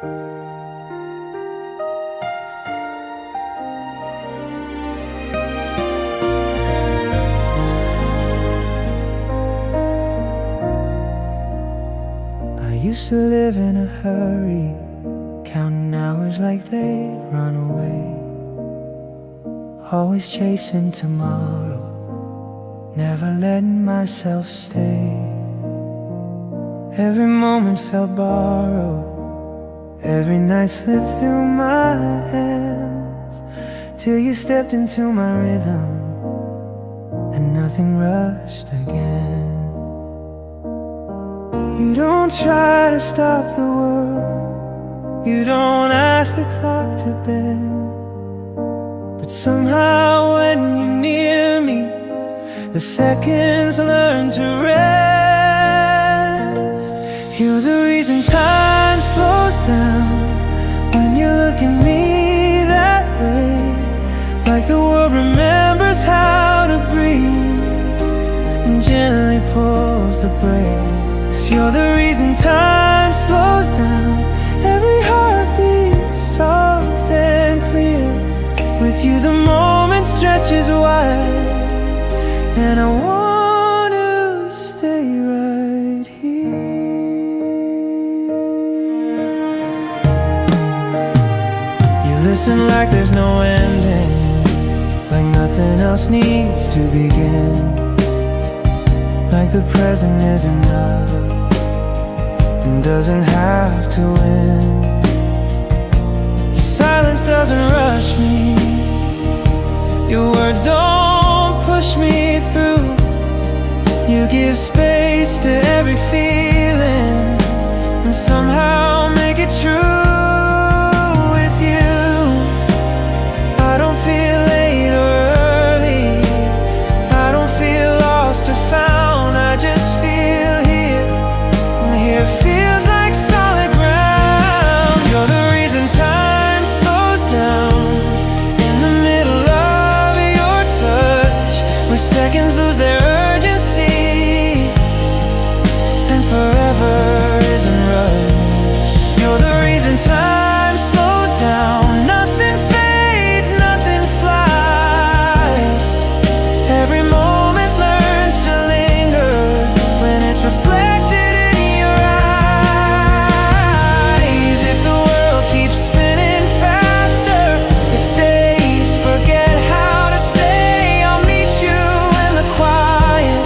I used to live in a hurry, counting hours like they'd run away, always chasing tomorrow, never letting myself stay. Every moment felt borrowed, every night slipped through my hands, till you stepped into my rhythm and nothing rushed again. You don't try to stop the world, you don't ask the clock to bend, but somehow when you're near me, the seconds learn to rest. You're the reason time slows down when you look at me that way, like the world remembers how to breathe and gently pulls the brakes. You're the reason time slows down, every heartbeat soft and clear. With you the moment stretches wide, and I want to stay right here. You listen like there's no ending, like nothing else needs to begin, like the present is enough and doesn't have to win. Your silence doesn't rush me, your words don't push me through. You give space to every feeling and somehow make it true. With you, I don't feel late or early, I don't feel lost or found, I just feel here, and here feels like solid ground. You're the reason time slows down in the middle of your touch, where seconds lose their urgency and forever isn't rushed. You're the reason time slows down, nothing fades, nothing flies. Every moment learns to linger when it's reflected in your eyes. If the world keeps spinning faster, if days forget how to stay, I'll meet you in the quiet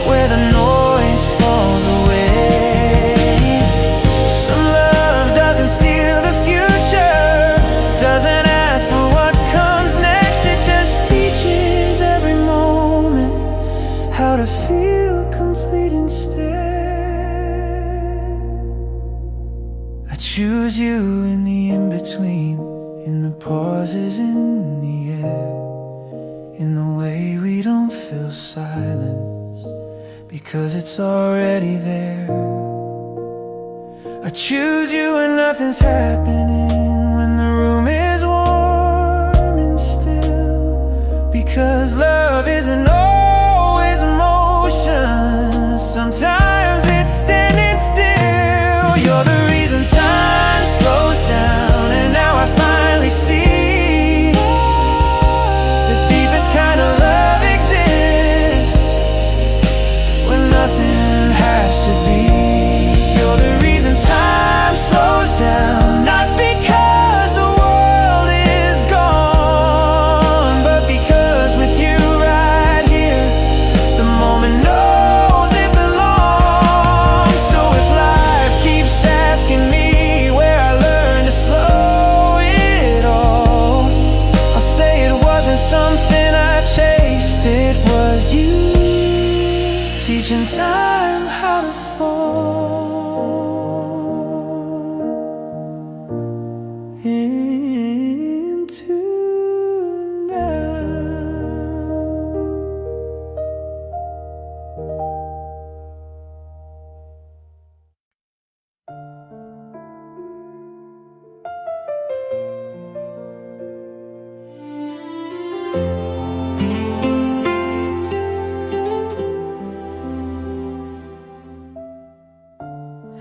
where the noise falls away. Some love doesn't steal the future, doesn't ask for what comes next, it just teaches every moment how to feel complete instead. I choose you in the in-between, in the pauses in the air, in the way we don't feel silence because it's already there. I choose you when nothing's happening, when the room is warm and still, because love isn't always motion, sometimes it's standing still. You're the reason time slows down, and now I finally see the deepest kind of love exists when nothing has to be. You're the reason time slows down, not because the world is gone, but because with you right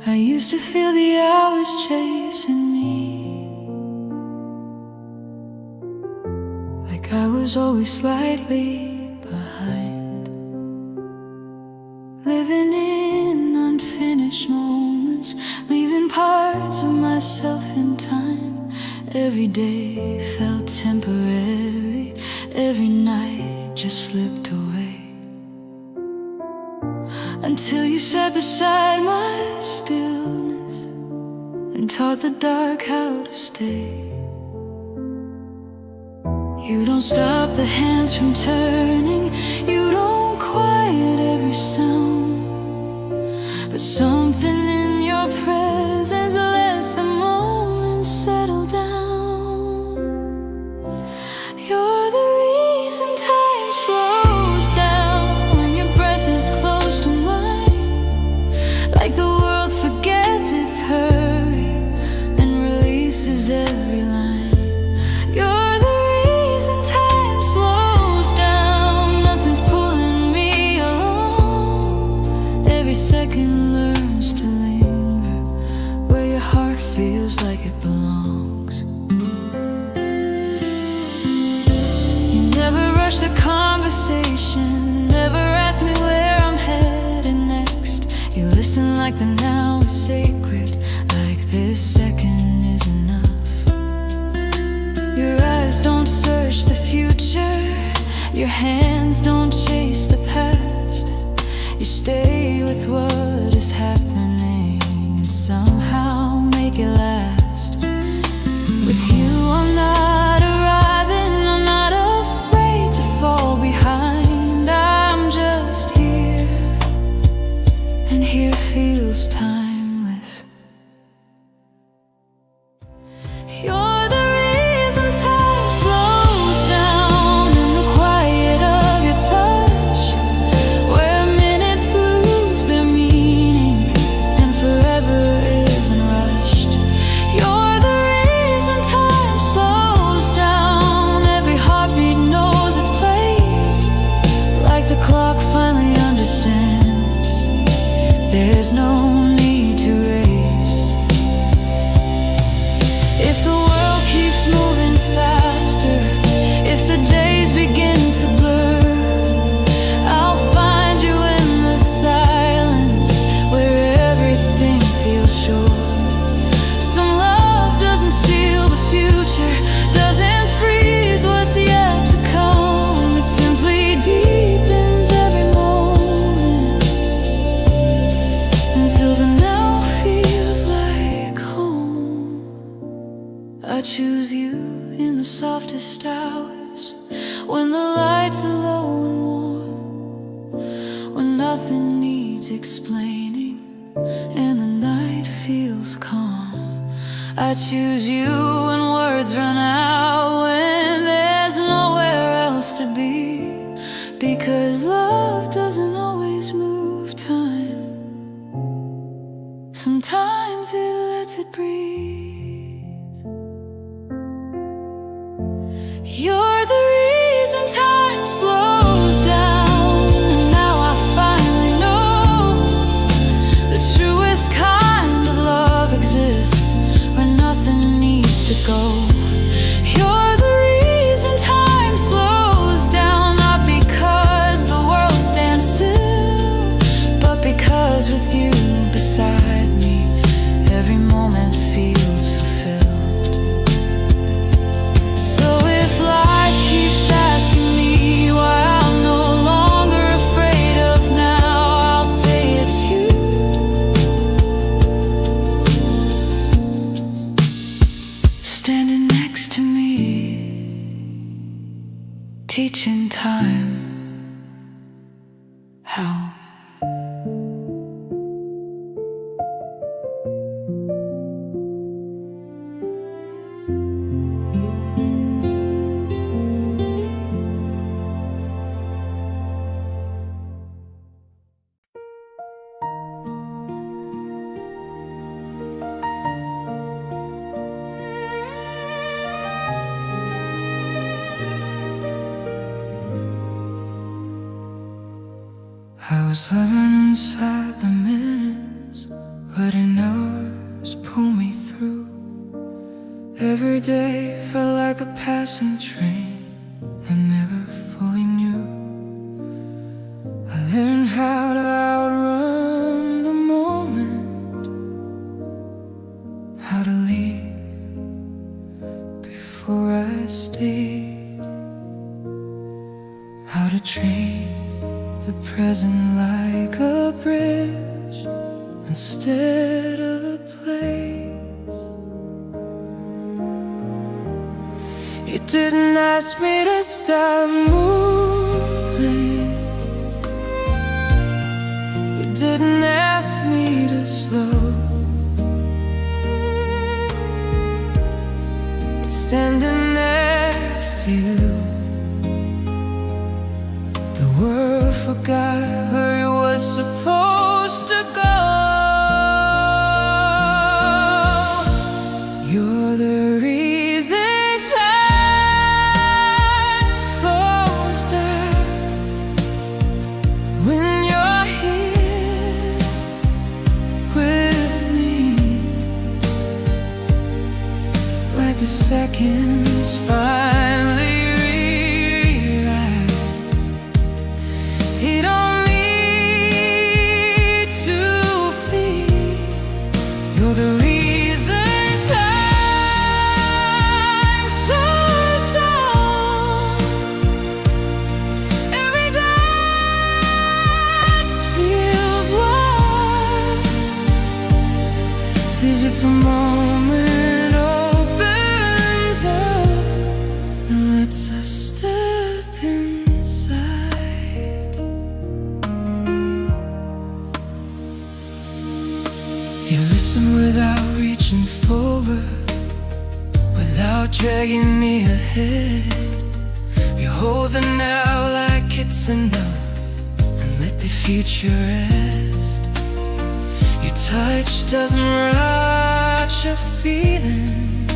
I used to feel the hours chasing me, like I was always slightly behind, living in unfinished moments, leaving parts of myself in time. Every day felt temporary, every night just slipped away, until you sat beside my stillness and taught the dark how to stay. You don't stop the hands from turning, you don't quiet every sound, but something in your presence lets the moments settle down. You're the reason time slows down when your breath is close to mine, like the world forgets its hurry and releases every line. You're the reason time slows down, nothing's pulling me along. Every second learns to linger where your heart feels like it belongs. You never rush the conversation, never ask me where I'm headed next. You listen like the now is sacred, like this second is enough. Your eyes don't search the future, your hands don't chase the past. You stay with what is happening and somehow make it last. With you I'm not arriving, I'm not afraid to fall behind. I'm just here, and here feels timeless. You're the reason time slows down in the quiet of your touch, where minutes lose their meaning and forever isn't rushed. You're the reason time slows down, every heartbeat knows its place, like the clock finally understands there's no need to race. If the world keeps moving faster, if the days begin to blur, I'll find you in the silence where everything feels sure. Some love doesn't steal the future, doesn't freeze what's yet to come. It simply deepens every moment until the now feels like home. I choose you in the softest hours, when the lights are low and warm, when nothing needs explaining and the night feels calm. I choose you when words run out, when there's nowhere else to be, because love doesn't always move time, sometimes it lets it breathe. You're the reason time slows down, and now I finally know the truest kind of love exists where nothing needs to go. You're the reason time slows down, not because the world stands still, but because with you beside me, every moment feels fulfilled. So if life keeps asking me why I'm no longer afraid of now, I'll say it's you, standing next to me, teaching time how. I was living inside the minutes letting hours pull me through. Every day felt like a passing train I never fully knew. I learned how to outrun the moment, how to leave before I stayed, how to treat the present like a bridge instead of a place. You didn't ask me to stop moving, you didn't ask me to slow. But standing next to you, the world forgot where it was supposed to go. You're the reason time slows down when you're here with me. Like the seconds finally realize you don't need to feel. You're the reason time slows down. Every dance feels wide, as if a moment opens up and lets us step inside. You listen without reaching forward, without dragging me ahead. You hold the now like it's enough and let the future rest. Your touch doesn't rush a feeling,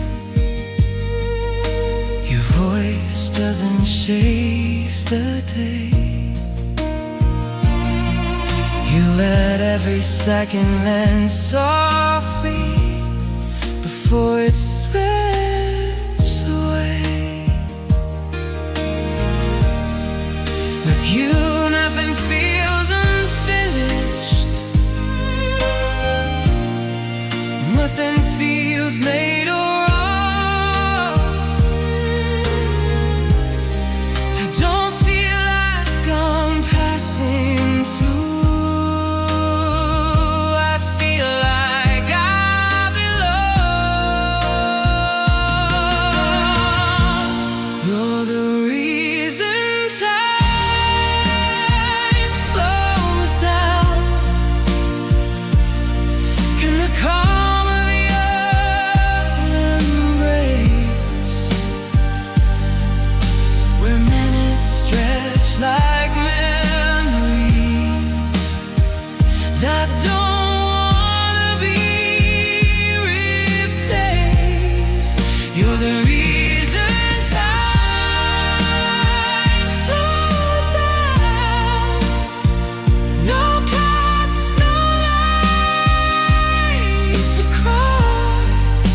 your voice doesn't chase the day. You let every second land softly before it slips away. With you, nothing feels unfinished, nothing feels late or wrong. I don't feel like I'm passing through, I feel like I belong. You're the reason time slows down. Can the calm of your embrace, where minutes stretch like memories that don't wanna be replaced. You're the reason time slows down. No cuts, no lines to cross,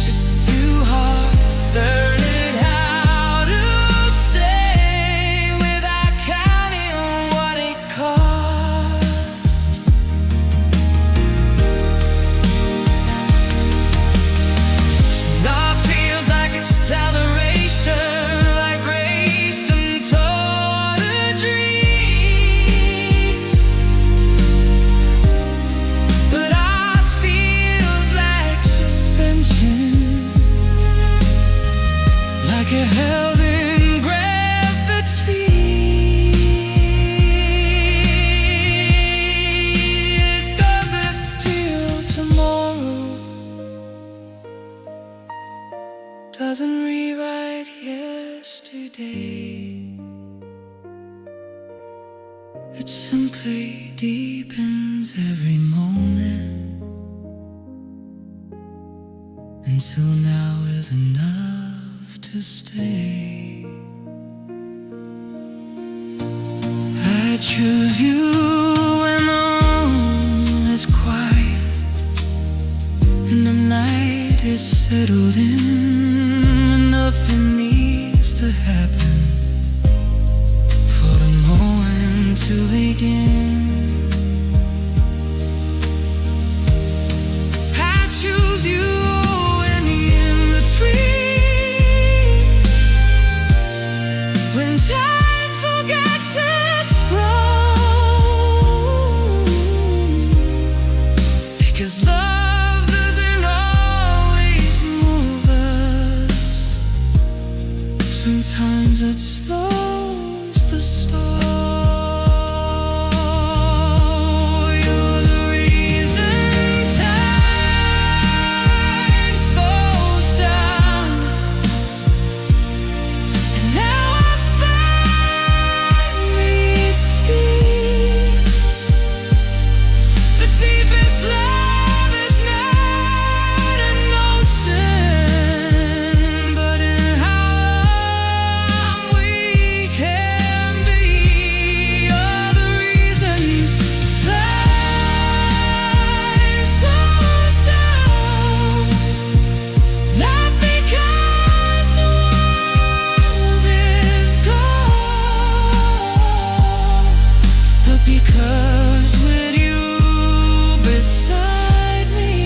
just two hearts learning how to stay without counting what it costs. Love feels like acceleration, like racing toward a dream. But ours feels like suspension, like a held in gravity. It does us till tomorrow doesn't rewrite yesterday. It simply deepens every moment until now is enough to stay. I choose you when the room is quiet. is settled in, nothing needs to happen for the moment to begin. I choose you in the in-between, when time forgets its throne, because love doesn't always move us. Sometimes it slows the storm. You're the reason time slows down, and now I finally see the deepest love is not an ocean, but in how long we can be. You're the reason time slows down, not because the world is gone, but because with you beside me,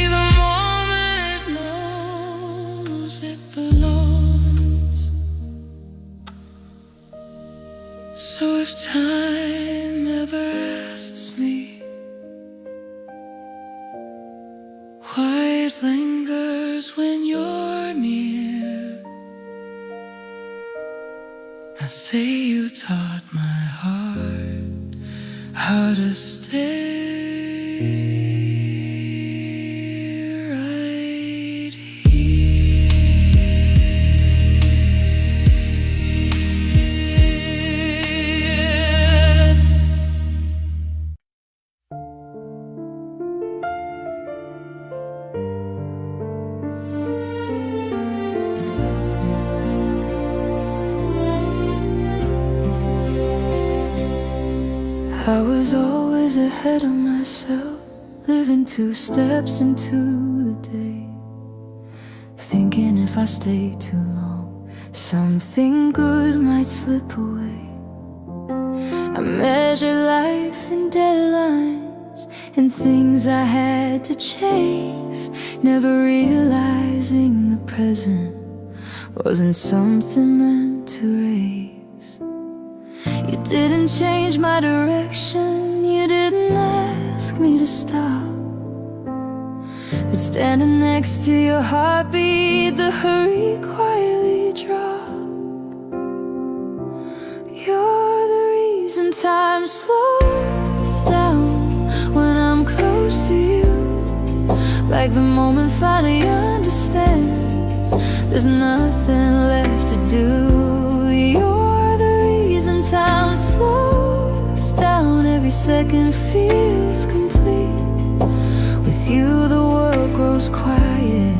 the moment knows it belongs. So if time ever asks me why it lingers when you're near, I say you taught my heart how to stay right here. I was always ahead of myself, living 2 steps into the day, thinking if I stay too long, something good might slip away. I measured life in deadlines and things I had to chase, never realizing the present wasn't something meant to raise. You didn't change my direction, you didn't ask me to stop, but standing next to your heartbeat, the hurry quietly dropped. You're the reason time slows down when I'm close to you, like the moment finally understands there's nothing left to do. You're the reason time slows down, every second feels complete. With you the world grows quiet,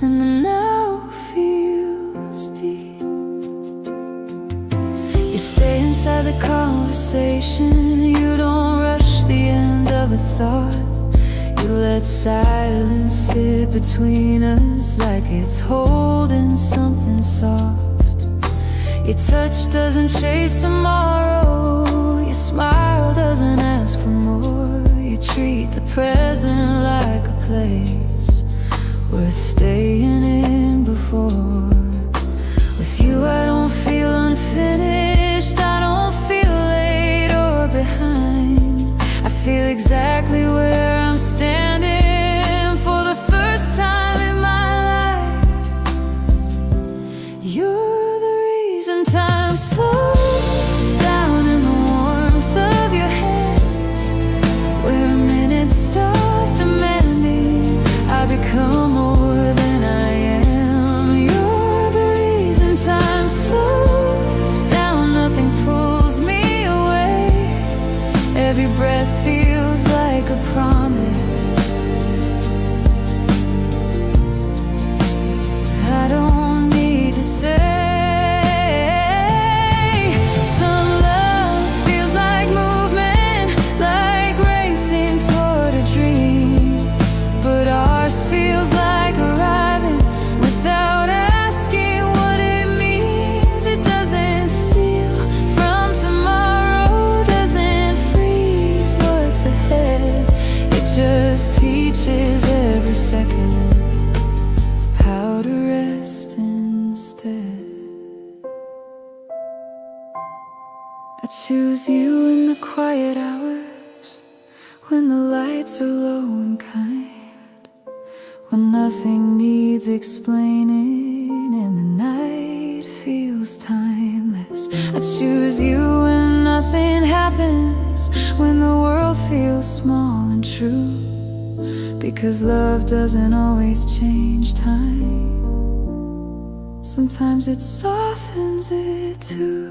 and the now feels deep. You stay inside the conversation, you don't rush the end of a thought. You let silence sit between us like it's holding something soft. Your touch doesn't chase tomorrow, your smile doesn't ask for more. You treat the present like a place worth staying in before. With you I don't feel unfinished, I don't feel late or behind. I feel exactly where I'm standing for the first time in my life. You're the reason time slows down, in the warmth of your hands, where minutes stop demanding I become more than I am. You're the reason time slows second how to rest instead. I choose you in the quiet hours, when the lights are low and kind, when nothing needs explaining and the night feels timeless. I choose you when nothing happens, when the world feels small and true, because love doesn't always change time. Sometimes it softens it too.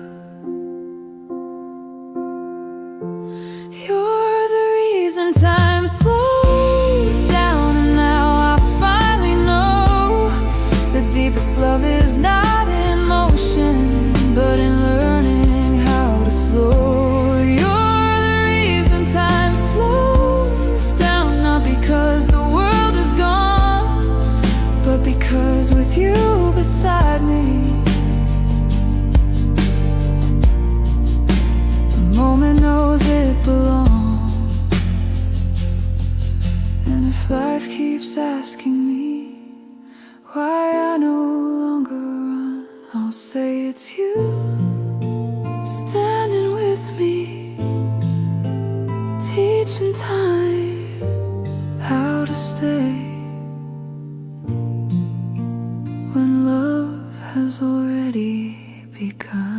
You're the reason time slows down, and now I finally know the deepest love is not in motion, but in learning how to slow. You're the reason time slows down, not because the world is gone, but because with you beside me, the moment knows it belongs. And if life keeps asking me why I no longer run, I'll say it's you standing with me, teaching time how to stay when love has already begun.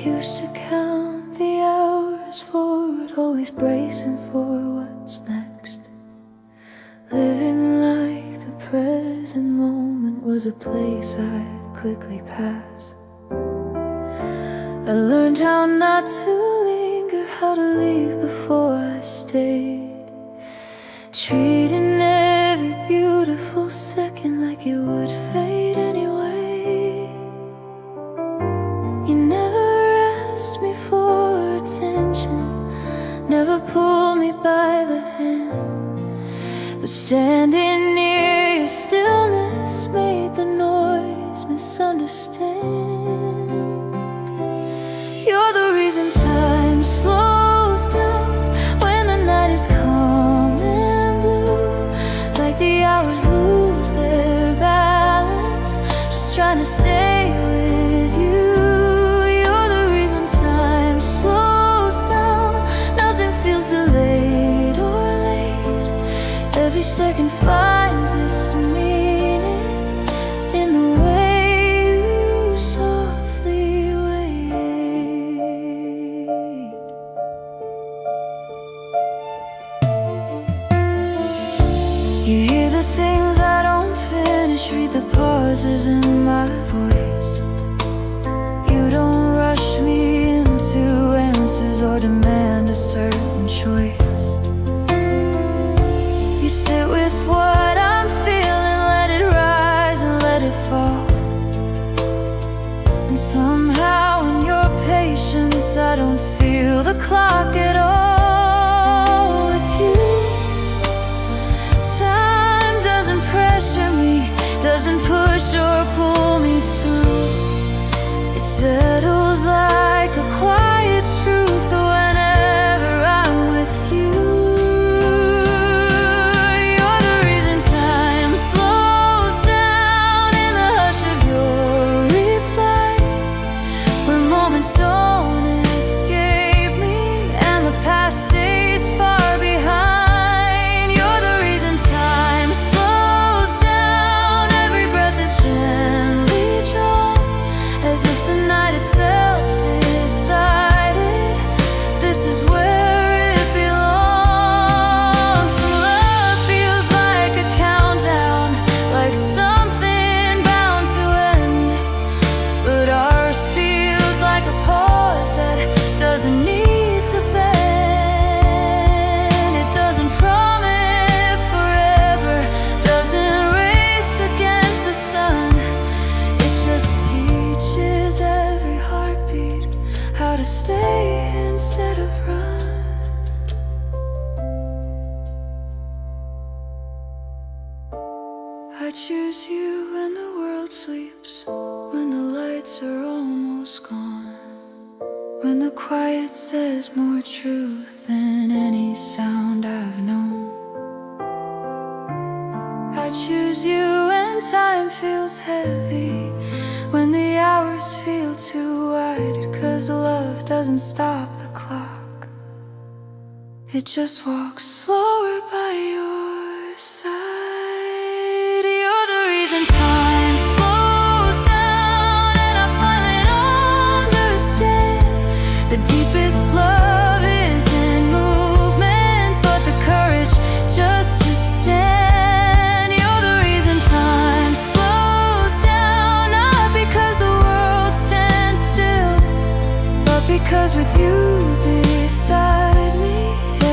Used to count the hours forward, always bracing for what's next. Living like the present moment was a place I'd quickly pass. I learned how not to linger, how to leave before I stayed, treating every beautiful second like it would fade anyway. You never asked me for attention, never pulled me by the hand, but standing near your stillness made the noise misunderstand. You're the reason time slows down, when the night is calm and blue, like the hours lose their balance, just trying to stay with you. Every second finds its meaning in the way you softly wait. You hear the things I don't finish, read the pauses in my voice. You don't rush me into answers or demand a certain choice. You sit with what I'm feeling, let it rise and let it fall. And somehow in your patience I don't feel the clock at all. With you, time doesn't pressure me, doesn't push or pull me through. It settles like a quiet truth whenever I'm with you. As if the night itself choose you when the world sleeps, when the lights are almost gone, when the quiet says more truth than any sound I've known. I choose you when time feels heavy, when the hours feel too wide, 'cause love doesn't stop the clock, it just walks slower by your side. You're the reason time slows down, and I finally understand the deepest love isn't movement, but the courage just to stand. You're the reason time slows down, not because the world stands still, but because with you beside me,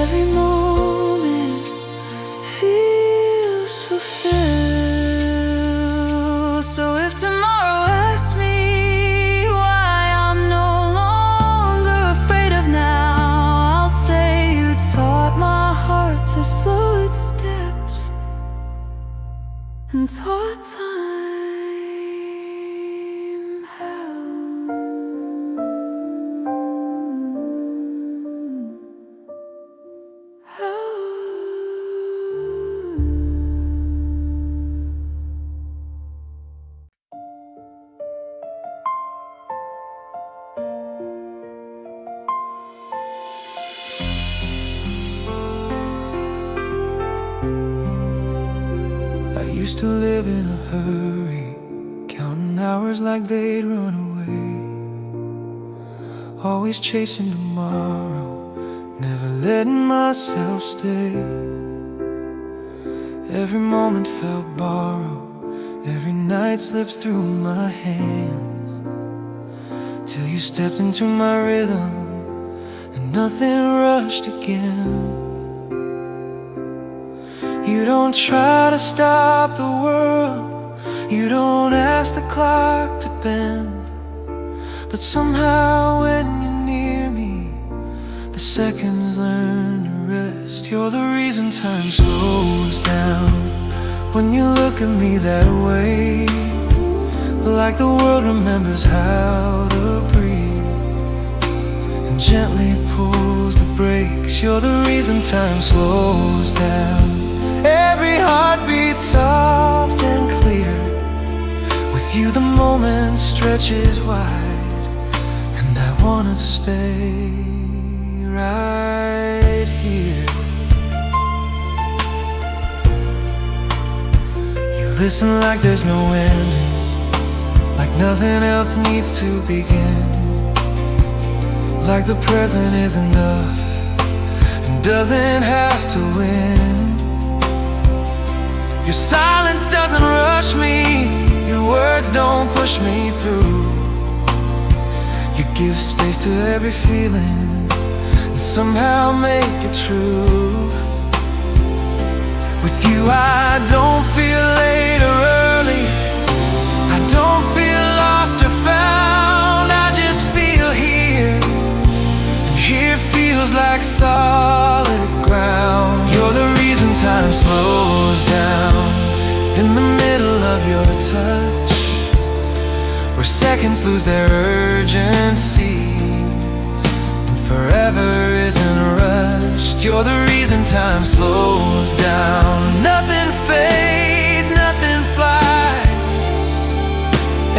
every moment feels fulfilled. So if tomorrow asks me why I'm no longer afraid of now, I'll say you taught my heart to slow its steps, and taught time how. I used to live in a hurry, counting hours like they'd run away, always chasing tomorrow, never letting myself stay. Every moment felt borrowed, every night slipped through my hands, till you stepped into my rhythm and nothing rushed again. You don't try to stop the world, you don't ask the clock to bend, but somehow when you're near me, the seconds learn to rest. You're the reason time slows down, when you look at me that way, like the world remembers how to breathe and gently pulls the brakes. You're the reason time slows down, every heartbeat soft and clear. With you the moment stretches wide, and I wanna stay right here. You listen like there's no ending, like nothing else needs to begin, like the present is enough and doesn't have to win. Your silence doesn't rush me, your words don't push me through. You give space to every feeling and somehow make it true. With you I don't feel late or early, I don't feel lost or found, I just feel here, and here feels like solid ground. You're the reason time slows down, in the middle of your touch, where seconds lose their urgency and forever isn't rushed. You're the reason time slows down, nothing fades, nothing flies,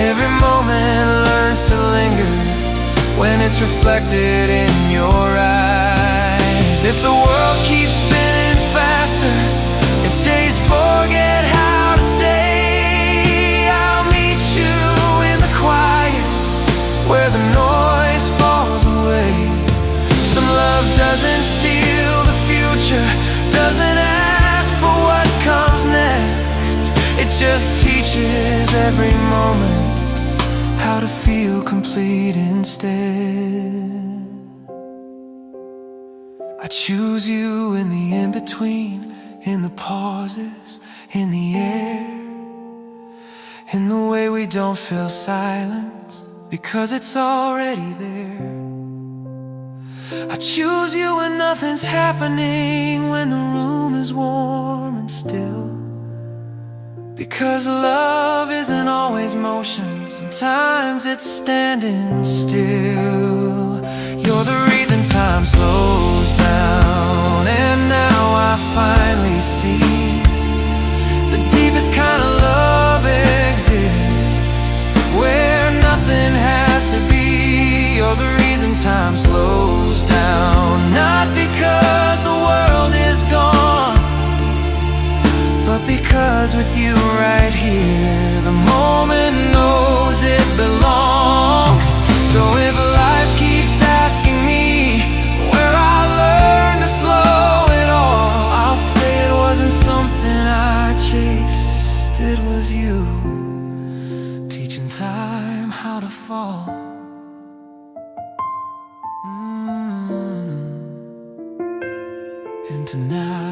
every moment learns to linger when it's reflected in your eyes. If the world keeps spinning faster, if days forget how to stay, I'll meet you in the quiet, where the noise falls away. Some love doesn't steal the future, doesn't ask for what comes next, it just teaches every moment how to feel complete instead. I choose you in the in-between, in the pauses, in the air, in the way we don't feel silence, because it's already there. I choose you when nothing's happening, when the room is warm and still, Because love isn't always motion, sometimes it's standing still. You're the reason time slows down, and now I finally see the deepest kind of love exists, where nothing has to be. You're the reason time slows down, not because the world is gone, but because with you right here, the moment knows it belongs. So if life keeps asking me where I learned to slow it all, I'll say it wasn't something I chased, it was you, teaching time how to fall. Into now.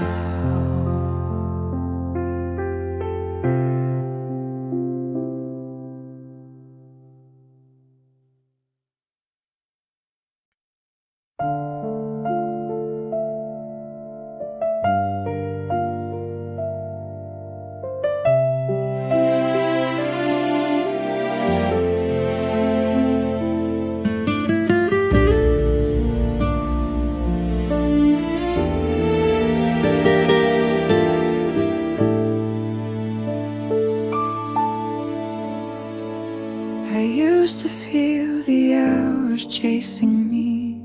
I used to feel the hours chasing me,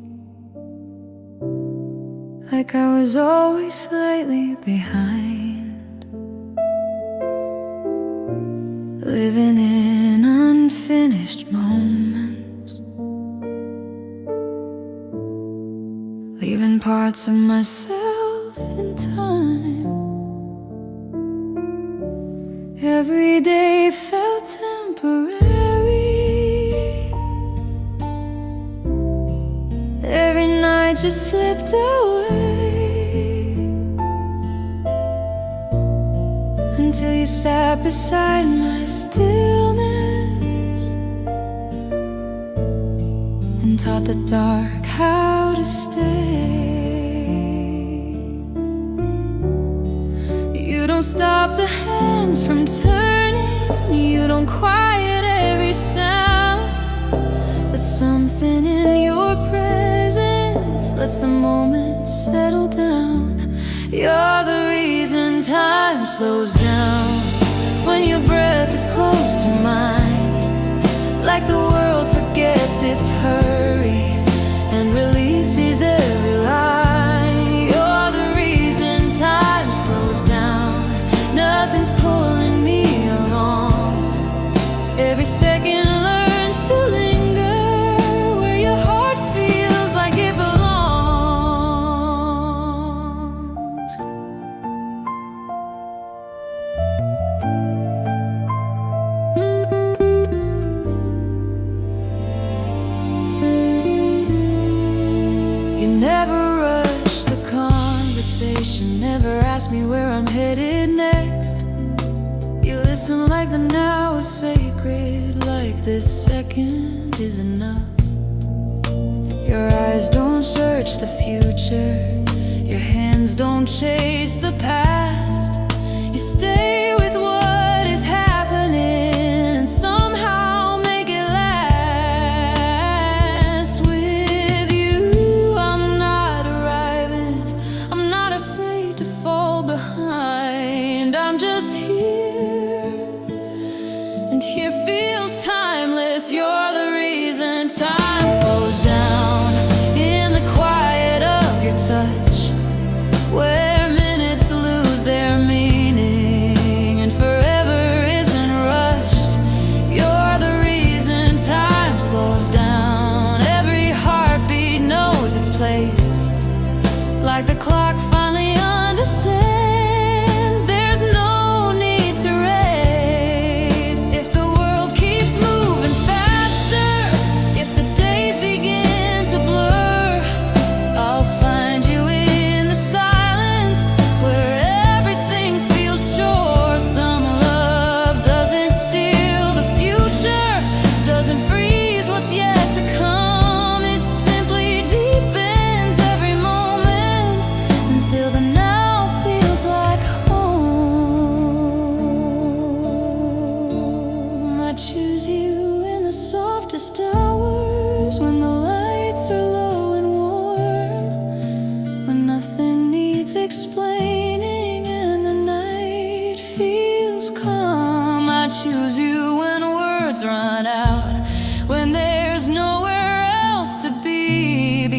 like I was always slightly behind, living in unfinished moments, leaving parts of myself in time. Every day felt temporary, every night just slipped away, until you sat beside my stillness and taught the dark how to stay. You don't stop the hands from turning, you don't quiet every sound, but something in your presence lets the moment settle down. You're the reason time slows down, when your breath is close to mine, like the world forgets its hurry and releases every lie. You're the reason time slows down, nothing's pulling me along. Every second learns to linger where your heart feels like it belongs. You never rush the conversation, never ask me where I'm headed next. You listen like the now is sacred, like this second is enough. Your eyes don't search the future, your hands don't chase the past. You stay with what is happening and somehow make it last. With you, I'm not arriving, I'm not afraid to fall behind. I'm just here, and here feels timeless. You're the reason time slows down, in the quiet of your touch, where minutes lose their meaning and forever isn't rushed. You're the reason time slows down, every heartbeat knows its place, like the clock finally understands there's no need to race. If the world keeps moving faster, if the days begin to blur, I'll find you in the silence where everything feels sure. Some love doesn't steal the future, doesn't freeze what's yet to come. It simply deepens every moment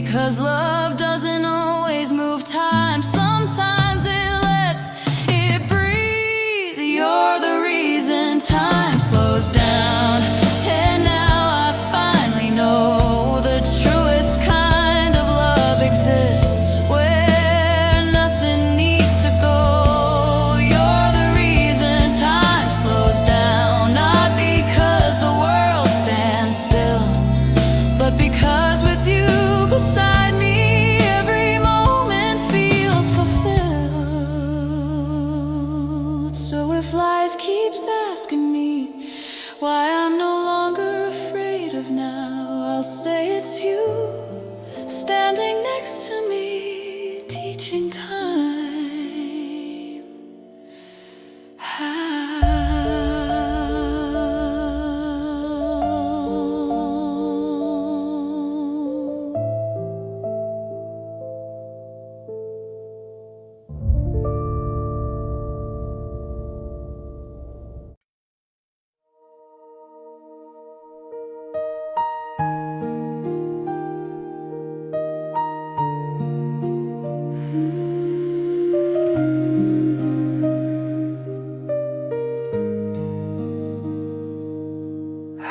Because love doesn't always move time. Sometimes it lets it breathe. You're the reason time slows down. And now I finally know the truest kind of love exists, where nothing needs to go. You're the reason time slows down. Not because the world stands still, but because with you beside me, every moment feels fulfilled. So if life keeps asking me why I'm no longer afraid of now, I'll say it's you standing next to me, teaching time how.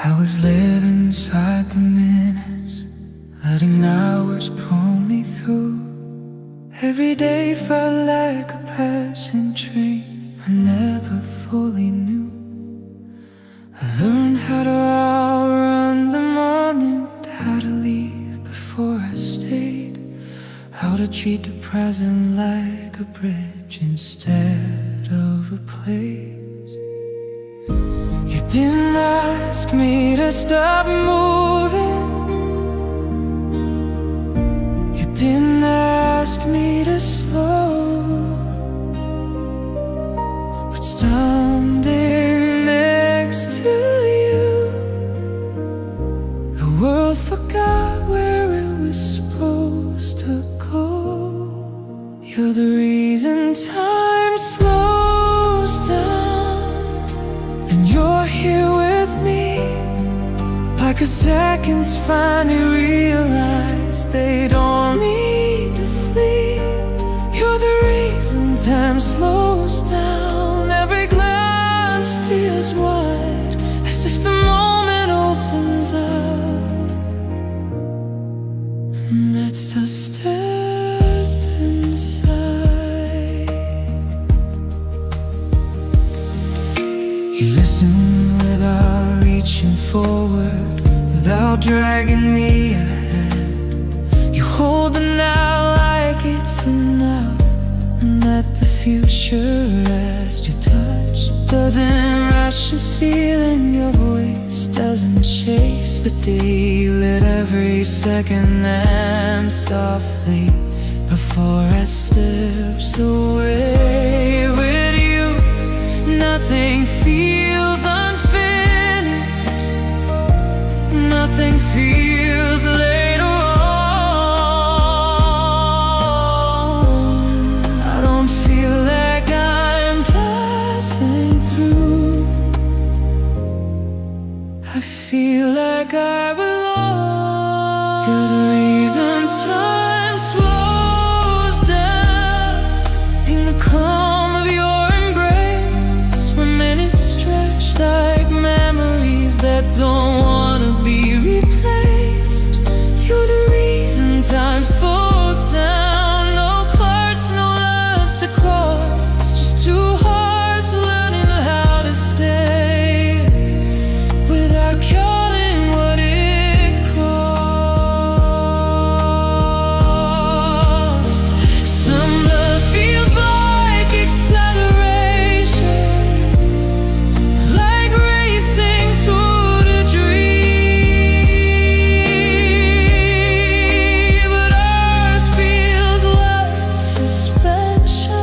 I was living inside the minutes, letting hours pull me through. Every day felt like a passing train I never fully knew. I learned how to outrun the moment, how to leave before I stayed, how to treat the present like a bridge instead of a place. You didn't ask me to stop moving, you didn't ask me to slow, but standing next to you, the world forgot where it was supposed to go. You're the reason time slows down, and you're here with me, like a seconds finally realize they don't need to flee. You're the reason time slows down. Every glance feels wide, as if the moment opens up and lets us step inside. You listen without reaching forward, without dragging me ahead. You hold the now like it's a now, and let the future rest. Your touch doesn't rush a feeling, your voice doesn't chase the day. You lit every second and softly before I slips away. With you, nothing feels unfinished, nothing feels later on. I don't feel like I'm passing through, I feel like I belong. You're the reason time slows down, in the calm of your embrace, where minutes stretch like memories that don't wanna be replaced. You're the reason time slows down. No parts, no lines to cross, just two hearts learning how to stay without counting what it cost. Some love feels like acceleration, like racing to the dream, but ours feels like suspension,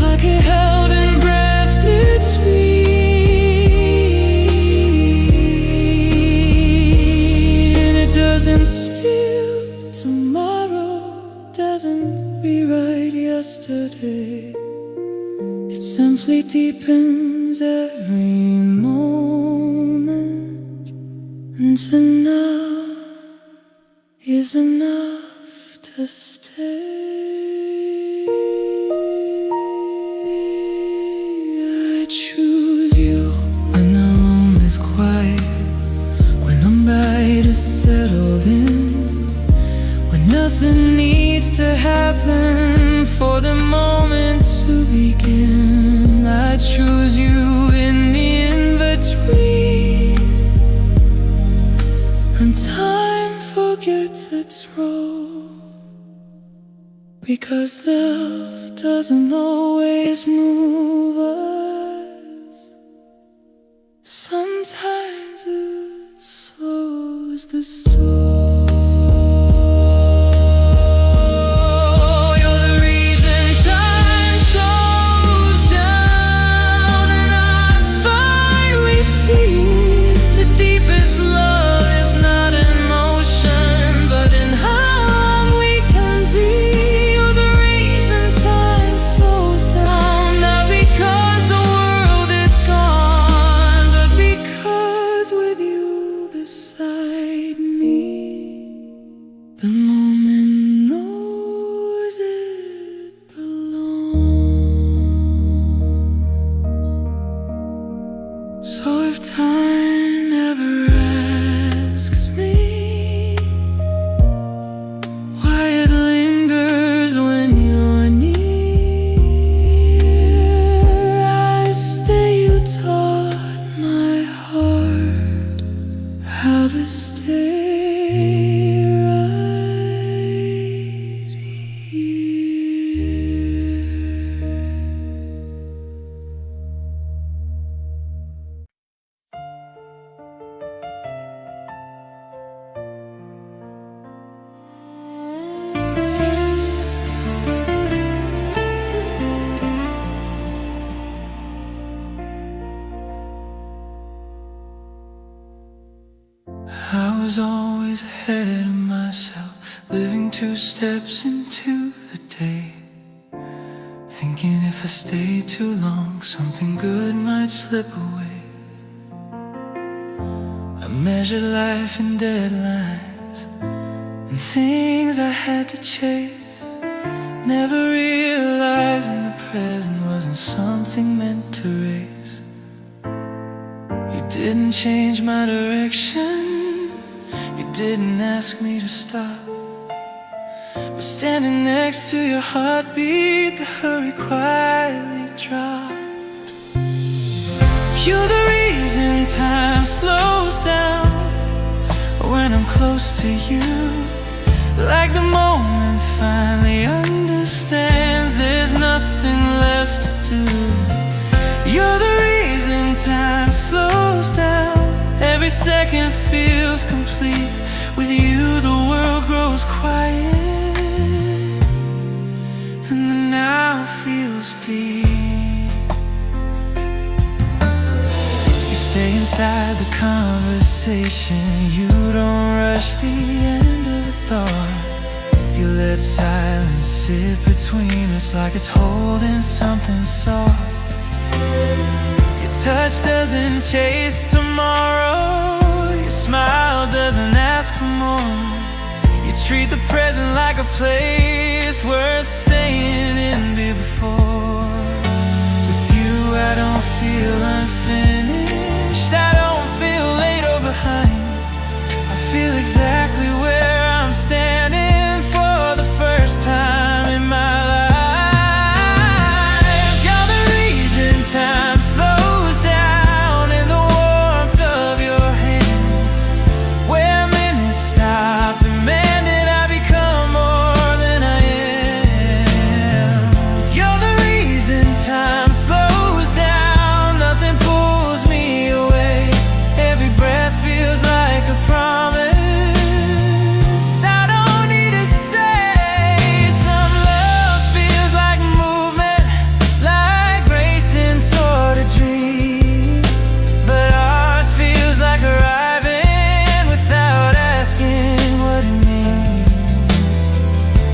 like a held in breath between. And it doesn't steal tomorrow, doesn't rewrite yesterday, it simply deepens every moment into now. is enough to stay. I choose you when the room is quiet, when I'm by to settled in, when nothing needs to happen for the moment to begin. I choose you in the in-between, and time forgets its role, because love doesn't always move us. Sometimes it slows the soul. The moment knows it belongs. So if time ever asks me why it lingers when you're near, I say you taught my heart how to stay. I was always ahead of myself, living 2 steps into the day, thinking if I stayed too long, something good might slip away. I measured life in deadlines and things I had to chase, never realizing the present wasn't something meant to race. You didn't change my direction, you didn't ask me to stop, but standing next to your heartbeat, the hurry quietly dropped. You're the reason time slows down when I'm close to you, like the moment finally understands there's nothing left to do. You're the reason time slows down, every second feels complete. With you the world grows quiet, and the now feels deep. You stay inside the conversation, you don't rush the end of a thought. You let silence sit between us like it's holding something soft. Your touch doesn't chase tomorrow, your smile doesn't ask for more. You treat the present like a place worth staying in before. With you I don't feel unfinished, I don't feel late or behind. I feel exactly where I'm standing for the first time in my life. You're the reason time slows down in the warmth of your hands, where minutes stop demanding I become more than I am. You're the reason time slows down, nothing pulls me away. Every breath feels like a promise. I don't need to say, some love feels like movement, like racing toward a dream, but ours feels like arriving without asking what it means.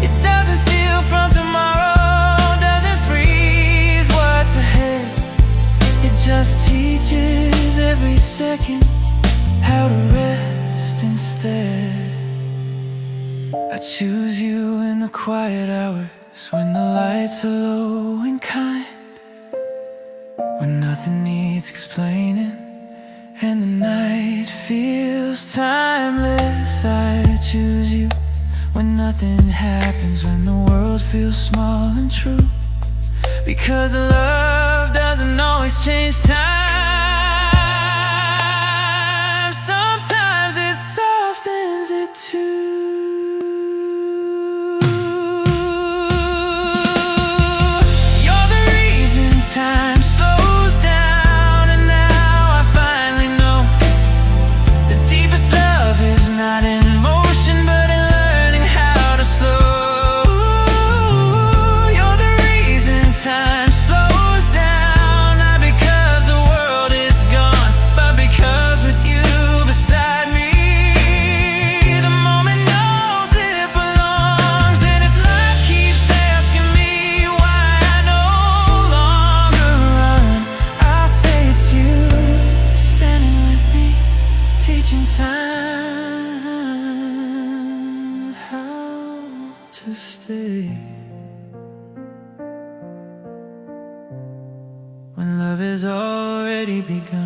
It doesn't steal from tomorrow, doesn't freeze what's ahead. It just teaches every second how to rest instead. I choose you in the quiet hours, when the lights are low and kind, when nothing needs explaining and the night feels timeless. I choose you when nothing happens, when the world feels small and true, because love doesn't always change time. Sometimes it softens it too. You're the reason time slows down, and now I finally know the deepest love is not in motion, but in learning how to slow. You're the reason time slows down, not because the world is gone, but because with you beside me, the moment knows it belongs. And if life keeps asking me why I no longer run, I'll say it's you standing with me, teaching time how to stay. When love has already begun.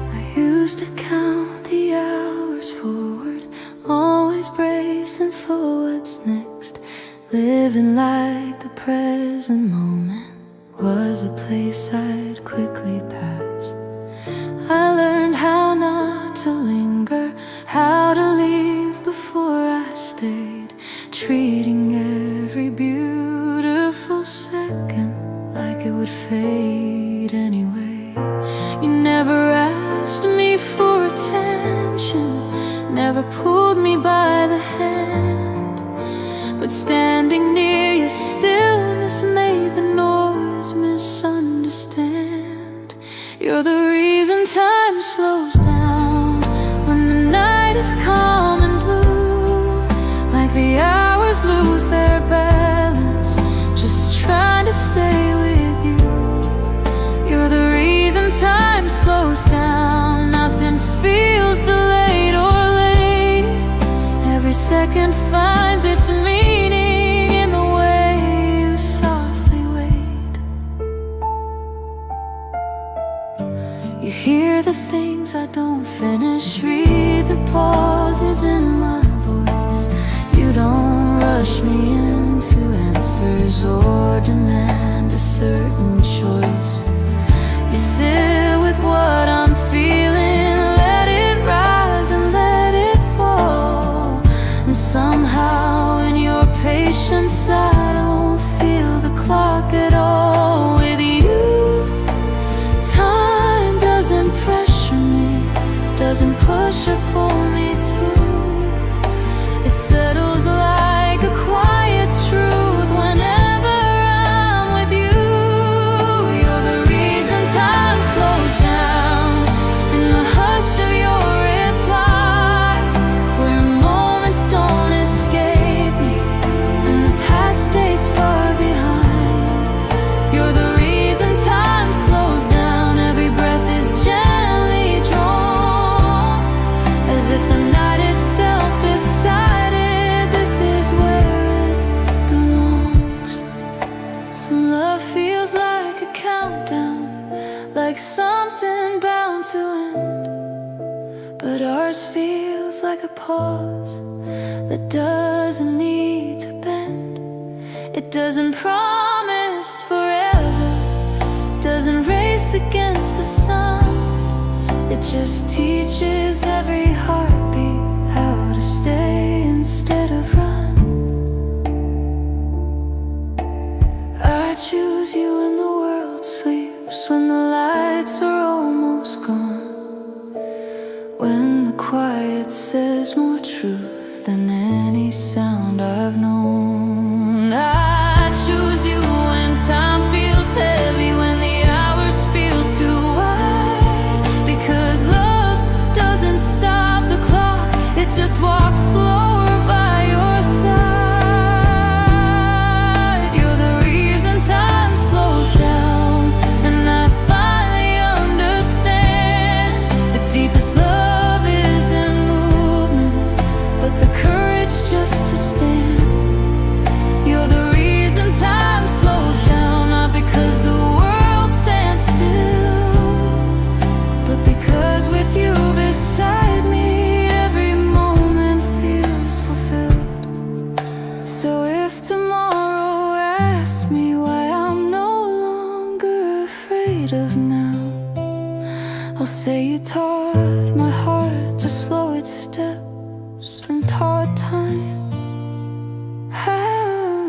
I used to count the hours forward, always bracing for what's next. Living like the present moment was a place I'd quickly pass. I learned how not to linger, how to leave before I stayed, treating every beautiful second like it would fade anyway. You never asked me for attention, never pulled me by the hand, but standing near your stillness made the noise misunderstand. You're the reason time slows down, when the night is calm and blue, like the hours lose their balance, just trying to stay with you. You're the reason time slows down, nothing feels delayed or late. Every second finds its meaning in the way you softly wait. You hear the things I don't finish, read the pauses in my voice. You don't rush me into answers or demand a certain choice. You sit with what I'm feeling, let it rise and let it fall. And somehow in your patience I don't feel the clock at all. With you, time doesn't pressure me, doesn't push or pull me through. It settles like a quiet truth whenever I'm with you. You're the reason time slows down, in the hush of your reply, where moments don't escape me and the past stays far behind. You're the reason time slows down, every breath is gently drawn, as if the night itself decided this is where it belongs. Some love feels like a countdown, like something bound to end, but ours feels like a pause that doesn't need to bend. It doesn't promise forever, doesn't race against the sun. It just teaches every heartbeat how to stay instead of run. I choose you when the world sleeps, when the lights are almost gone, when the quiet says more truth than any sound I've known. I choose you when time feels heavy, when the hours courage just to stand. You're the reason time slows down, not because the world stands still, but because with you beside me, every moment feels fulfilled. So if tomorrow asks me why I'm no longer afraid of now, I'll say you taught my heart to slow its steps and taught time how